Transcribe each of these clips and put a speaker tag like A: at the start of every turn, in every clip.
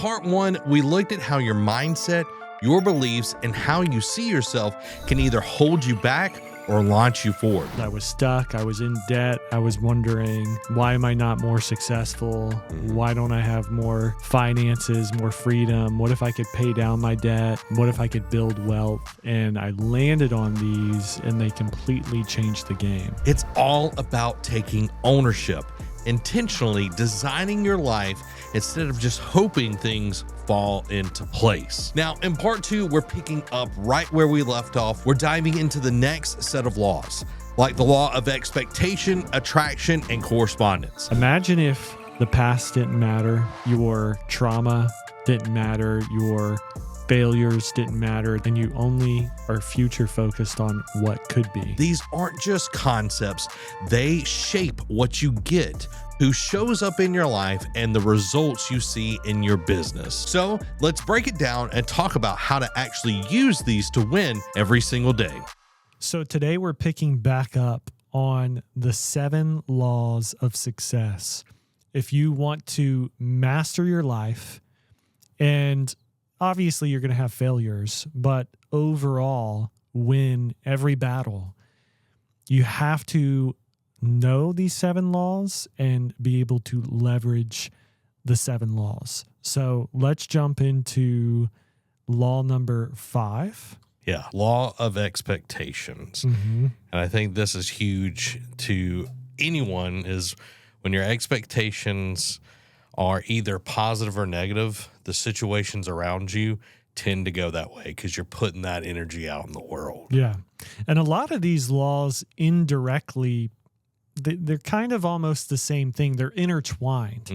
A: part one, we looked at how your mindset, your beliefs, and how you see yourself can either hold you back or launch you forward.
B: I was stuck. I was in debt. I was wondering, why am I not more successful? Why don't I have more finances, more freedom? What if I could pay down my debt? What if I could build wealth? And I landed on these and they completely changed the game.
A: It's all about taking ownership, intentionally designing your life instead of just hoping things fall into place. Now, in part two, we're picking up right where we left off. We're diving into the next set of laws, like the law of expectation, attraction, and correspondence.
B: Imagine if the past didn't matter, your trauma didn't matter, your failures didn't matter, and you only are future focused on what could be.
A: These aren't just concepts, they shape what you get, who shows up in your life, and the results you see in your business. So let's break it down and talk about how to actually use these to win every single day.
B: So today we're picking back up on the 7 laws of success. If you want to master your life, and obviously you're going to have failures, but overall win every battle, you have to know these 7 laws and be able to leverage the 7 laws. So let's jump into law number 5.
A: Yeah, law of expectations. And I think this is huge to anyone, is when your expectations are either positive or negative, the situations around you tend to go that way because you're putting that energy out in the world.
B: Yeah. And a lot of these laws indirectly, they're kind of almost the same thing. They're intertwined.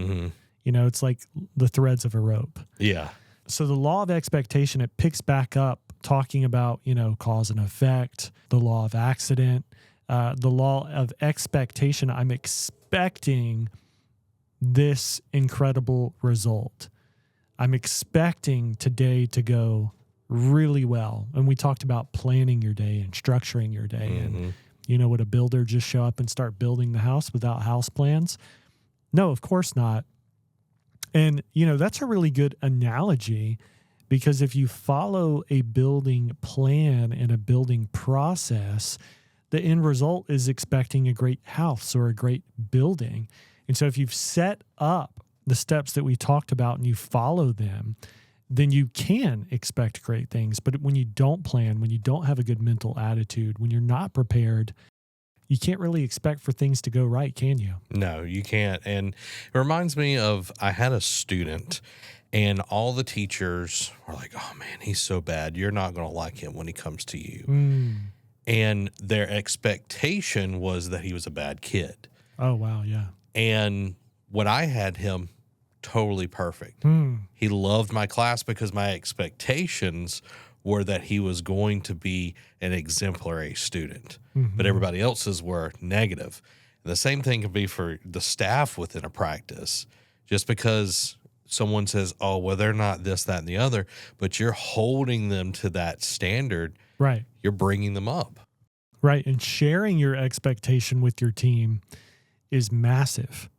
B: You know, it's like the threads of a rope.
A: Yeah.
B: So the law of expectation, it picks back up talking about, you know, cause and effect, the law of accident, the law of expectation. I'm expecting this incredible result. I'm expecting today to go really well. And we talked about planning your day and structuring your day. And, you know, would a builder just show up and start building the house without house plans? No, of course not. And, you know, that's a really good analogy, because if you follow a building plan and a building process, the end result is expecting a great house or a great building. And so if you've set up the steps that we talked about and you follow them, then you can expect great things. But when you don't plan, when you don't have a good mental attitude, when you're not prepared, you can't really expect for things to go right, can you?
A: No, you can't. And it reminds me of, I had a student and all the teachers were like, oh man, he's so bad. You're not going to like him when he comes to you. And their expectation was that he was a bad kid.
B: Oh, wow. Yeah.
A: And when I had him, totally perfect. He loved my class because my expectations were that he was going to be an exemplary student, but everybody else's were negative. And the same thing can be for the staff within a practice. Just because someone says, oh, well, they're not this, that, and the other, but you're holding them to that standard,
B: right?
A: You're bringing them up.
B: Right. And sharing your expectation with your team is massive.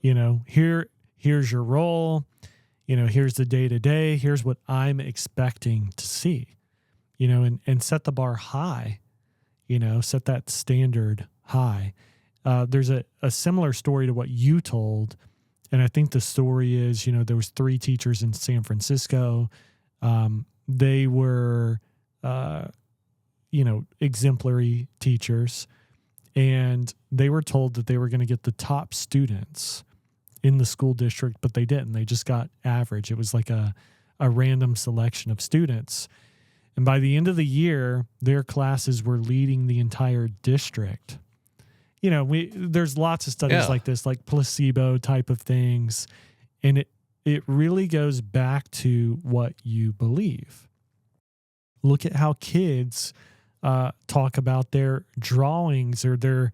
B: You know, here's your role, you know, here's the day-to-day, here's what I'm expecting to see, you know, and set the bar high, you know, set that standard high. There's a similar story to what you told. And I think the story is, you know, there was 3 teachers in San Francisco. They were, you know, exemplary teachers, and they were told that they were going to get the top students in the school district, but they didn't. They just got average. It was like a random selection of students. And by the end of the year, their classes were leading the entire district. You know, there's lots of studies like this, like placebo type of things. And it really goes back to what you believe. Look at how kids talk about their drawings or their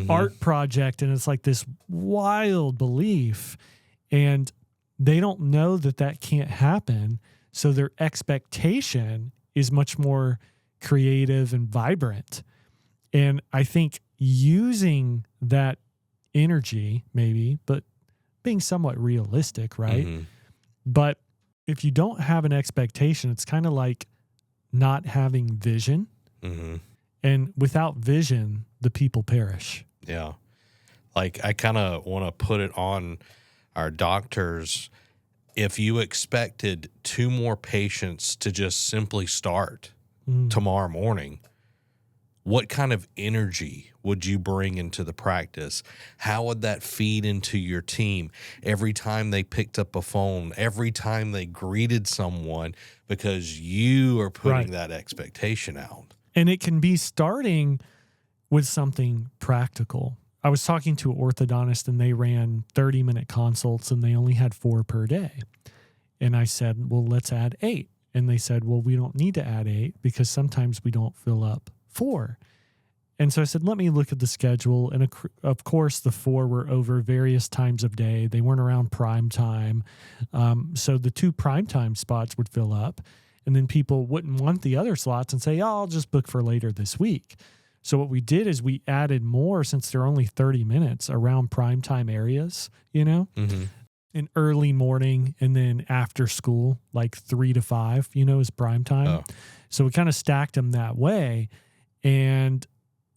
B: art project, and it's like this wild belief, and they don't know that can't happen, so their expectation is much more creative and vibrant. And I think using that energy, maybe, but being somewhat realistic, right? But if you don't have an expectation, it's kind of like not having vision.
A: Mm-hmm.
B: And without vision, the people perish.
A: Yeah. Like, I kind of want to put it on our doctors. If you expected 2 more patients to just simply start tomorrow morning, what kind of energy would you bring into the practice? How would that feed into your team every time they picked up a phone, every time they greeted someone, because you are putting that expectation out?
B: And it can be starting with something practical. I was talking to an orthodontist and they ran 30-minute consults and they only had 4 per day. And I said, well, let's add 8. And they said, well, we don't need to add 8 because sometimes we don't fill up 4. And so I said, let me look at the schedule. And of course, the 4 were over various times of day. They weren't around prime time. So the 2 prime time spots would fill up. And then people wouldn't want the other slots and say, oh, I'll just book for later this week. So what we did is we added more, since they're only 30 minutes, around prime time areas, in early morning and then after school, like 3 to 5, is prime time.
A: Oh.
B: So we kind of stacked them that way. And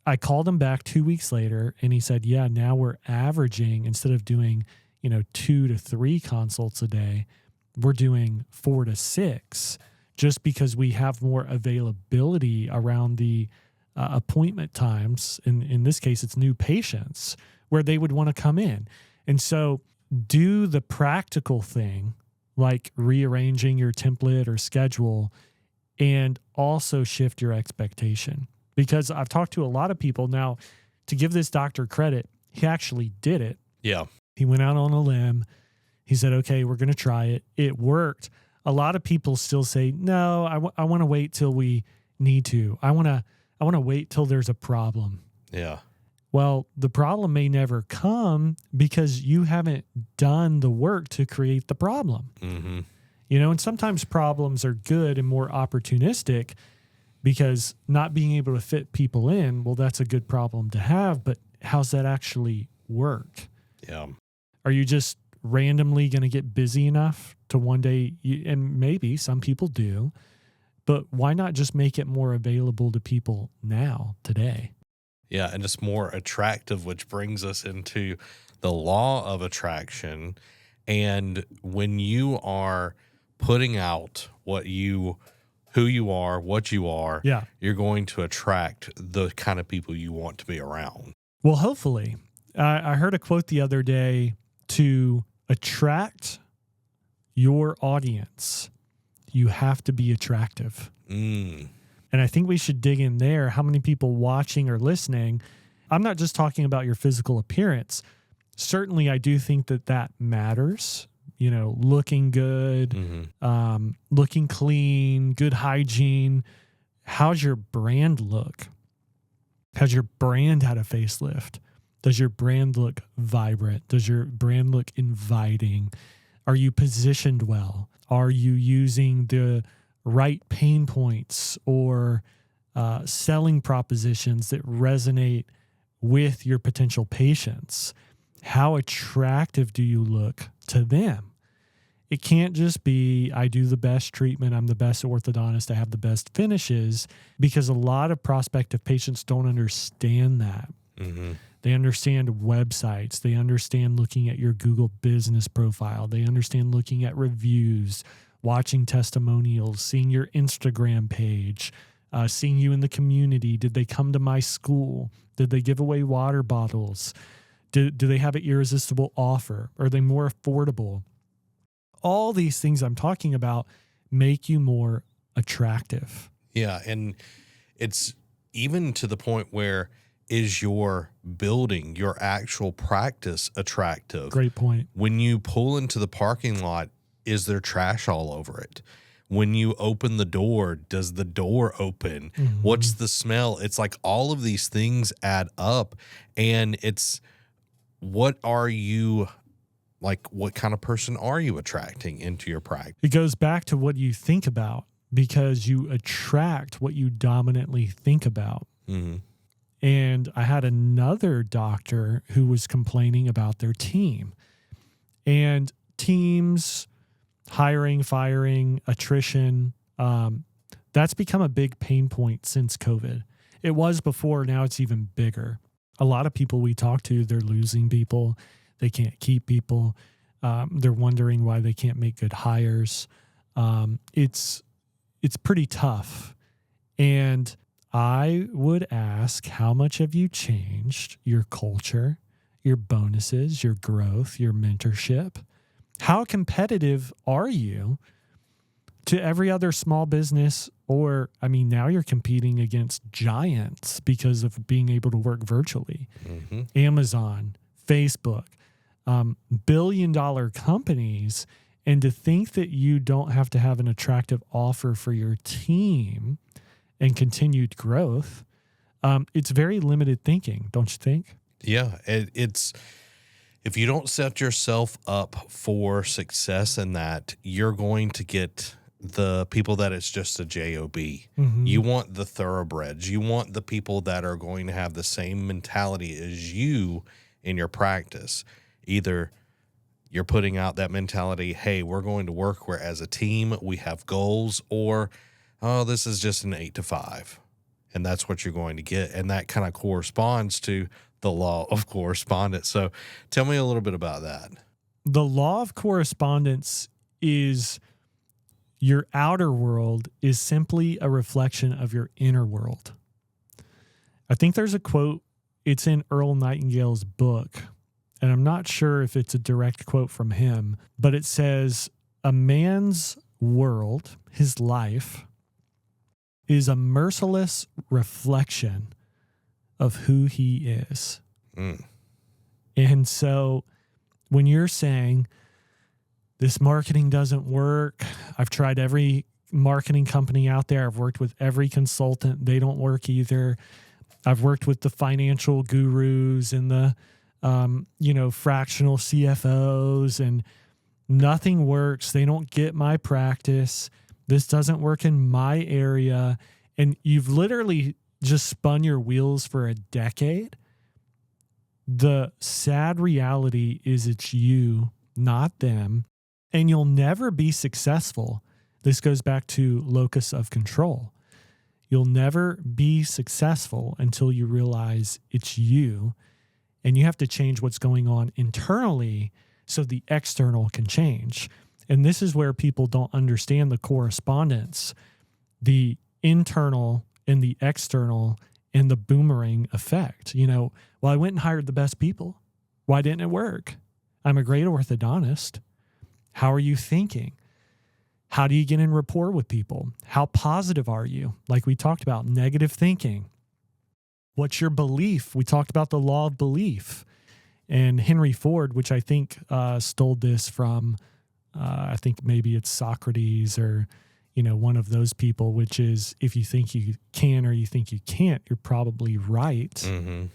B: I called him back 2 weeks later and he said, yeah, now we're averaging, instead of doing, 2 to 3 consults a day, we're doing 4 to 6, just because we have more availability around the appointment times. In this case, it's new patients where they would want to come in. And so do the practical thing, like rearranging your template or schedule, and also shift your expectation. Because I've talked to a lot of people now, to give this doctor credit, he actually did it.
A: Yeah.
B: He went out on a limb. He said, okay, we're going to try it. It worked. A lot of people still say, no, I want to wait till we need to. I want to wait till there's a problem.
A: Yeah.
B: Well, the problem may never come because you haven't done the work to create the problem.
A: Mm-hmm.
B: And sometimes problems are good and more opportunistic, because not being able to fit people in, well, that's a good problem to have, but how's that actually work?
A: Yeah.
B: Are you just randomly going to get busy enough to one day, and maybe some people do, but why not just make it more available to people now, today?
A: Yeah, and it's more attractive, which brings us into the law of attraction. And when you are putting out who you are, what you are, you're going to attract the kind of people you want to be around.
B: Well, hopefully. I heard a quote the other day: to attract your audience, you have to be attractive. And I think we should dig in there. How many people watching or listening? I'm not just talking about your physical appearance. Certainly, I do think that matters. Looking good, looking clean, good hygiene. How's your brand look? Has your brand had a facelift? Does your brand look vibrant? Does your brand look inviting? Are you positioned well? Are you using the right pain points or selling propositions that resonate with your potential patients? How attractive do you look to them? It can't just be, I do the best treatment, I'm the best orthodontist, I have the best finishes, because a lot of prospective patients don't understand that.
A: Mm-hmm.
B: They understand websites. They understand looking at your Google business profile. They understand looking at reviews, watching testimonials, seeing your Instagram page, seeing you in the community. Did they come to my school? Did they give away water bottles? Do they have an irresistible offer? Are they more affordable? All these things I'm talking about make you more attractive.
A: Yeah, and it's even to the point where, is your building, your actual practice attractive?
B: Great point.
A: When you pull into the parking lot, is there trash all over it? When you open the door, does the door open?
B: Mm-hmm.
A: What's the smell? It's like all of these things add up, and it's what kind of person are you attracting into your practice?
B: It goes back to what you think about, because you attract what you dominantly think about.
A: Mm-hmm.
B: And I had another doctor who was complaining about their team. And teams, hiring, firing, attrition. That's become a big pain point since COVID. It was before, now it's even bigger. A lot of people we talk to, they're losing people. They can't keep people. They're wondering why they can't make good hires. It's pretty tough. And I would ask, how much have you changed your culture, your bonuses, your growth, your mentorship? How competitive are you to every other small business? Or, I mean, now you're competing against giants because of being able to work virtually. Mm-hmm. Amazon, Facebook, billion-dollar companies. And to think that you don't have to have an attractive offer for your team and continued growth, it's very limited thinking, don't you think?
A: Yeah, it's if you don't set yourself up for success in that, you're going to get the people that it's just a job. Mm-hmm. You want the thoroughbreds. You want the people that are going to have the same mentality as you in your practice. Either you're putting out that mentality, hey, we're going to work, we're as a team, we have goals, or, oh, this is just an 8 to 5. And that's what you're going to get. And that kind of corresponds to the law of correspondence. So tell me a little bit about that.
B: The law of correspondence is your outer world is simply a reflection of your inner world. I think there's a quote, it's in Earl Nightingale's book, and I'm not sure if it's a direct quote from him, but it says, a man's world, his life, is a merciless reflection of who he is. Mm. And so when you're saying, this marketing doesn't work, I've tried every marketing company out there, I've worked with every consultant, they don't work either. I've worked with the financial gurus and the fractional CFOs, and nothing works. They don't get my practice. This doesn't work in my area. And you've literally just spun your wheels for a decade. The sad reality is it's you, not them. And you'll never be successful. This goes back to locus of control. You'll never be successful until you realize it's you, and you have to change what's going on internally so the external can change. And this is where people don't understand the correspondence, the internal and the external and the boomerang effect. Well, I went and hired the best people. Why didn't it work? I'm a great orthodontist. How are you thinking? How do you get in rapport with people? How positive are you? Like we talked about, negative thinking. What's your belief? We talked about the law of belief. And Henry Ford, which I think stole this from, I think maybe it's Socrates or, one of those people, which is if you think you can or you think you can't, you're probably right. Mm-hmm.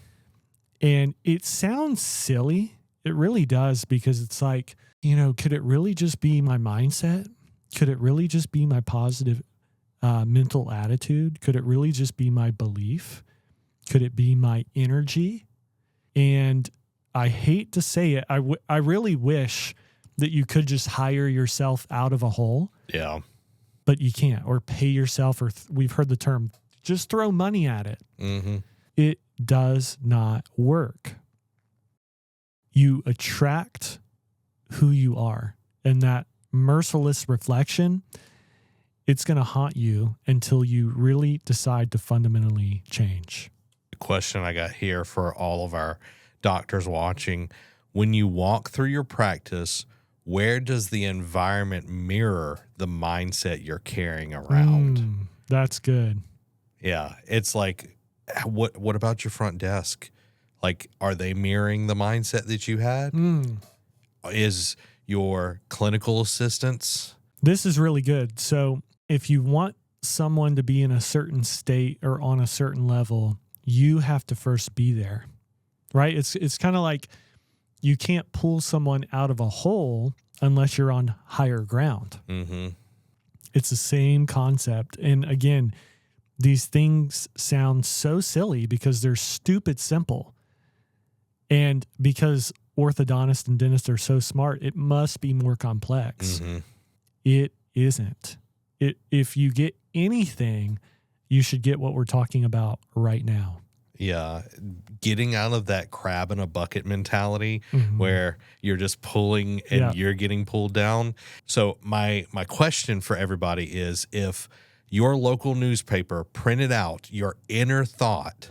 B: And it sounds silly. It really does, because it's like, could it really just be my mindset? Could it really just be my positive mental attitude? Could it really just be my belief? Could it be my energy? And I hate to say it, I really wish that you could just hire yourself out of a hole.
A: Yeah.
B: But you can't, or pay yourself, or we've heard the term, just throw money at it. Mm-hmm. It does not work. You attract who you are, and that merciless reflection, it's going to haunt you until you really decide to fundamentally change.
A: The question I got here for all of our doctors watching, when you walk through your practice, where does the environment mirror the mindset you're carrying around?
B: That's good.
A: Yeah. It's like, what about your front desk? Like, are they mirroring the mindset that you had? Is your clinical assistants?
B: This is really good. So if you want someone to be in a certain state or on a certain level, you have to first be there, right? It's kind of like you can't pull someone out of a hole unless you're on higher ground. Mm-hmm. It's the same concept. And again, these things sound so silly because they're stupid simple. And because orthodontists and dentists are so smart, it must be more complex. Mm-hmm. It isn't. If you get anything, you should get what we're talking about right now.
A: Yeah. Getting out of that crab in a bucket mentality where you're just pulling and you're getting pulled down. So my question for everybody is, if your local newspaper printed out your inner thought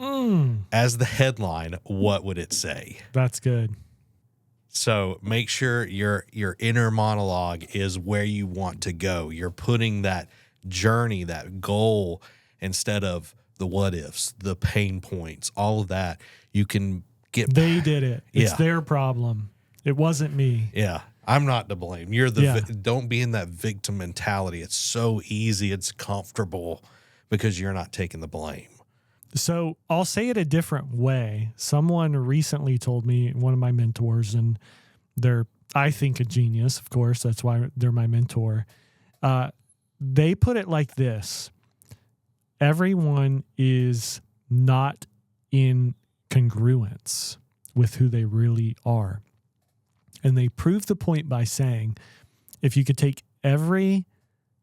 A: as the headline, what would it say?
B: That's good.
A: So make sure your inner monologue is where you want to go. You're putting that journey, that goal, instead of the what ifs, the pain points, all of that. You can get.
B: They did it. It's their problem. It wasn't me.
A: Yeah. I'm not to blame. You're don't be in that victim mentality. It's so easy. It's comfortable because you're not taking the blame.
B: So I'll say it a different way. Someone recently told me, one of my mentors, and they're, I think, a genius, of course. That's why they're my mentor. They put it like this. Everyone is not in congruence with who they really are. And they proved the point by saying, if you could take every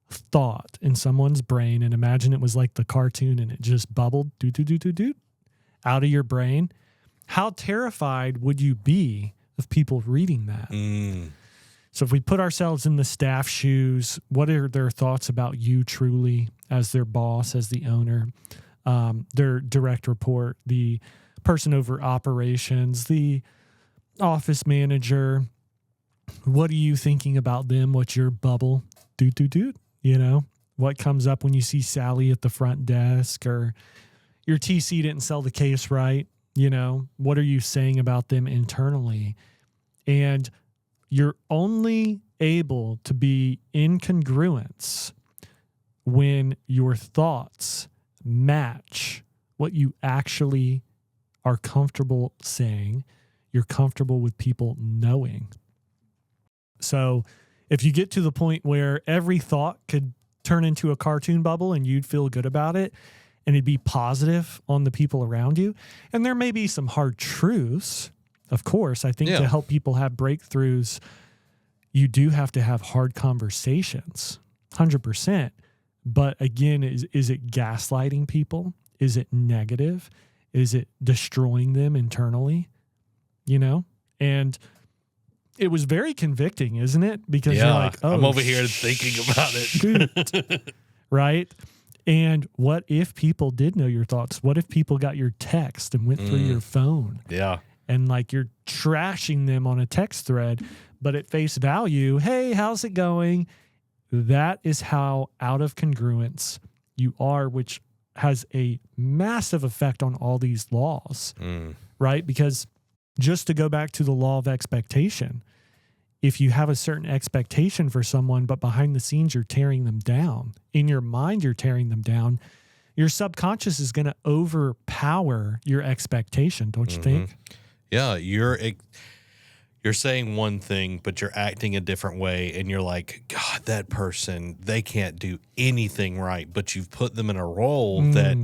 B: thought in someone's brain and imagine it was like the cartoon and it just bubbled out of your brain, how terrified would you be of people reading that? So if we put ourselves in the staff shoes, what are their thoughts about you truly as their boss, as the owner, their direct report, the person over operations, the office manager? What are you thinking about them? What's your bubble? You know, what comes up when you see Sally at the front desk, or your TC didn't sell the case right? You know, what are you saying about them internally? And you're only able to be in congruence when your thoughts match what you actually are comfortable saying, you're comfortable with people knowing. So if you get to the point where every thought could turn into a cartoon bubble and you'd feel good about it and it'd be positive on the people around you, and there may be some hard truths, of course. I think to help people have breakthroughs, you do have to have hard conversations, 100%. But again, is it gaslighting people? Is it negative? Is it destroying them internally? You know? And it was very convicting, isn't it? Because you're like, oh,
A: I'm over here thinking about it.
B: Right? And what if people did know your thoughts? What if people got your text and went through your phone?
A: Yeah.
B: And like you're trashing them on a text thread, but at face value, hey, how's it going? That is how out of congruence you are, which has a massive effect on all these laws, right? Because just to go back to the law of expectation, if you have a certain expectation for someone, but behind the scenes you're tearing them down, in your mind you're tearing them down, your subconscious is going to overpower your expectation, don't you think?
A: Yeah, you're saying one thing, but you're acting a different way, and you're like, God, that person, they can't do anything right, but you've put them in a role that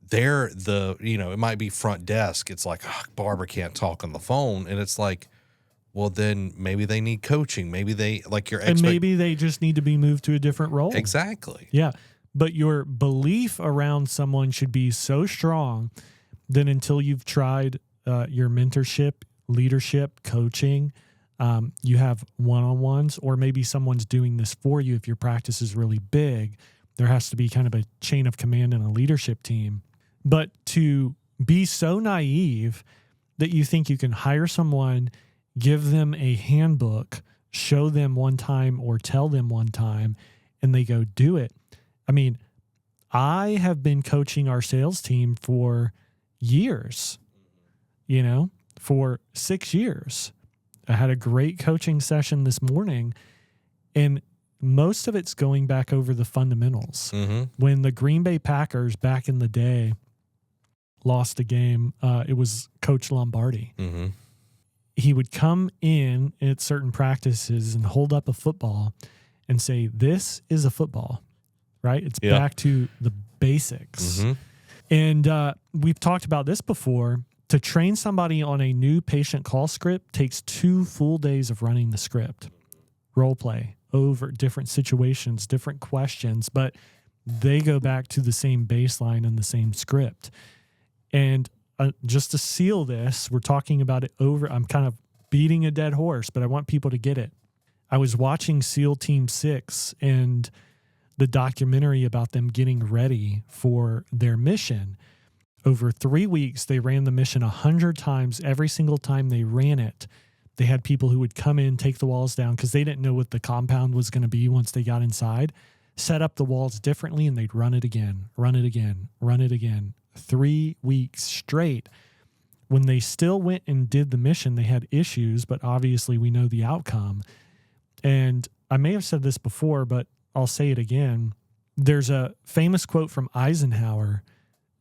A: they're it might be front desk. It's like, oh, Barbara can't talk on the phone, and it's like, well, then maybe they need coaching. Maybe they
B: and maybe they just need to be moved to a different role.
A: Exactly.
B: Yeah, but your belief around someone should be so strong that until you've tried your mentorship, leadership, coaching, you have one-on-ones, or maybe someone's doing this for you. If your practice is really big, there has to be kind of a chain of command and a leadership team. But to be so naive that you think you can hire someone, give them a handbook, show them one time or tell them one time, and they go do it. I mean, I have been coaching our sales team for years, for 6 years. I had a great coaching session this morning, and most of it's going back over the fundamentals. When the Green Bay Packers back in the day lost a game, it was Coach Lombardi. He would come in at certain practices and hold up a football and say, this is a football, right? It's back to the basics. And we've talked about this before. To train somebody on a new patient call script takes 2 full days of running the script. Role play, over different situations, different questions, but they go back to the same baseline and the same script. And just to seal this, we're talking about it over. I'm kind of beating a dead horse, but I want people to get it. I was watching SEAL Team 6 and the documentary about them getting ready for their mission. Over 3 weeks, they ran the mission 100 times. Every single time they ran it, they had people who would come in, take the walls down because they didn't know what the compound was going to be once they got inside, set up the walls differently, and they'd run it again, run it again, run it again. 3 weeks straight. When they still went and did the mission, they had issues, but obviously we know the outcome. And I may have said this before, but I'll say it again. There's a famous quote from Eisenhower,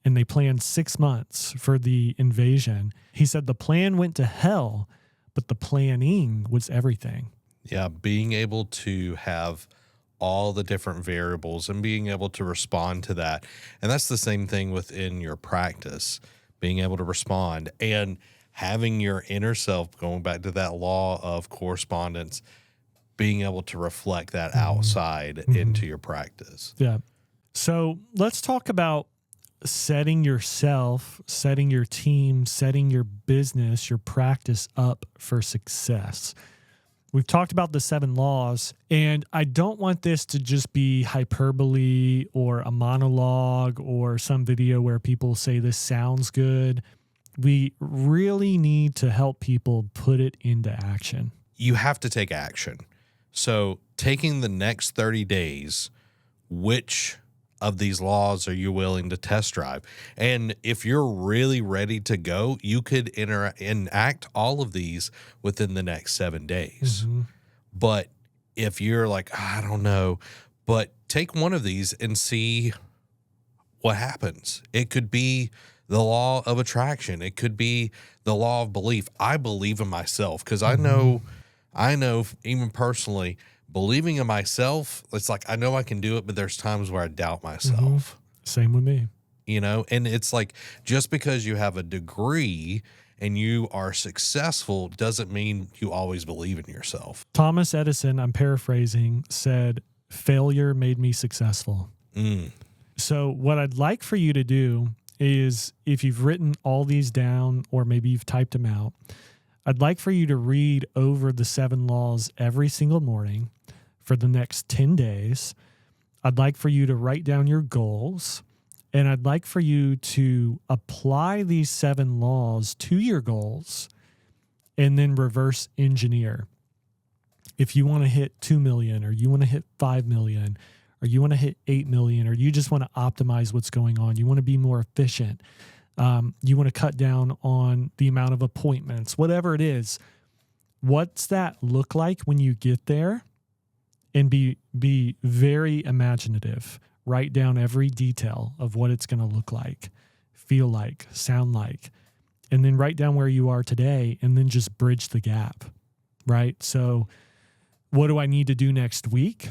B: and they planned 6 months for the invasion. He said the plan went to hell, but the planning was everything.
A: Yeah, being able to have all the different variables and being able to respond to that. And that's the same thing within your practice, being able to respond and having your inner self, going back to that law of correspondence, being able to reflect that outside into your practice.
B: Yeah. So let's talk about setting yourself, setting your team, setting your business, your practice up for success. We've talked about the 7 laws, and I don't want this to just be hyperbole or a monologue or some video where people say this sounds good. We really need to help people put it into action.
A: You have to take action. So taking the next 30 days, which of these laws are you willing to test drive? And if you're really ready to go, you could enact all of these within the next 7 days. But if you're like, I don't know, but take one of these and see what happens. It could be the law of attraction. It could be the law of belief. I believe in myself because I know even personally, believing in myself, it's like, I know I can do it, but there's times where I doubt myself.
B: Same with me.
A: You know, and it's like, just because you have a degree and you are successful doesn't mean you always believe in yourself.
B: Thomas Edison, I'm paraphrasing, said, failure made me successful. So what I'd like for you to do is, if you've written all these down or maybe you've typed them out, I'd like for you to read over the 7 laws every single morning for the next 10 days. I'd like for you to write down your goals, and I'd like for you to apply these 7 laws to your goals and then reverse engineer. If you want to hit 2 million, or you want to hit 5 million, or you want to hit 8 million, or you just want to optimize what's going on, you want to be more efficient, you want to cut down on the amount of appointments, whatever it is, what's that look like when you get there? And be very imaginative. Write down every detail of what it's going to look like, feel like, sound like, and then write down where you are today and then just bridge the gap, right? So what do I need to do next week?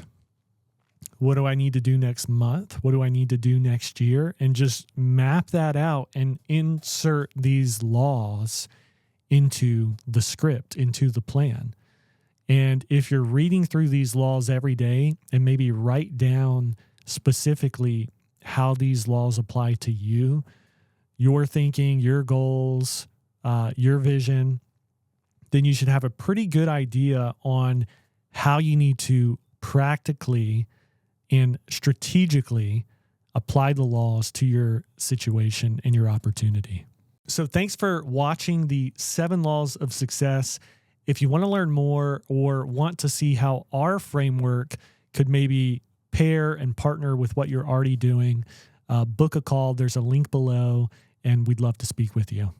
B: What do I need to do next month? What do I need to do next year? And just map that out and insert these laws into the script, into the plan. And if you're reading through these laws every day and maybe write down specifically how these laws apply to you, your thinking, your goals, your vision, then you should have a pretty good idea on how you need to practically and strategically apply the laws to your situation and your opportunity. So thanks for watching the 7 Laws of Success. If you want to learn more or want to see how our framework could maybe pair and partner with what you're already doing, book a call. There's a link below, and we'd love to speak with you.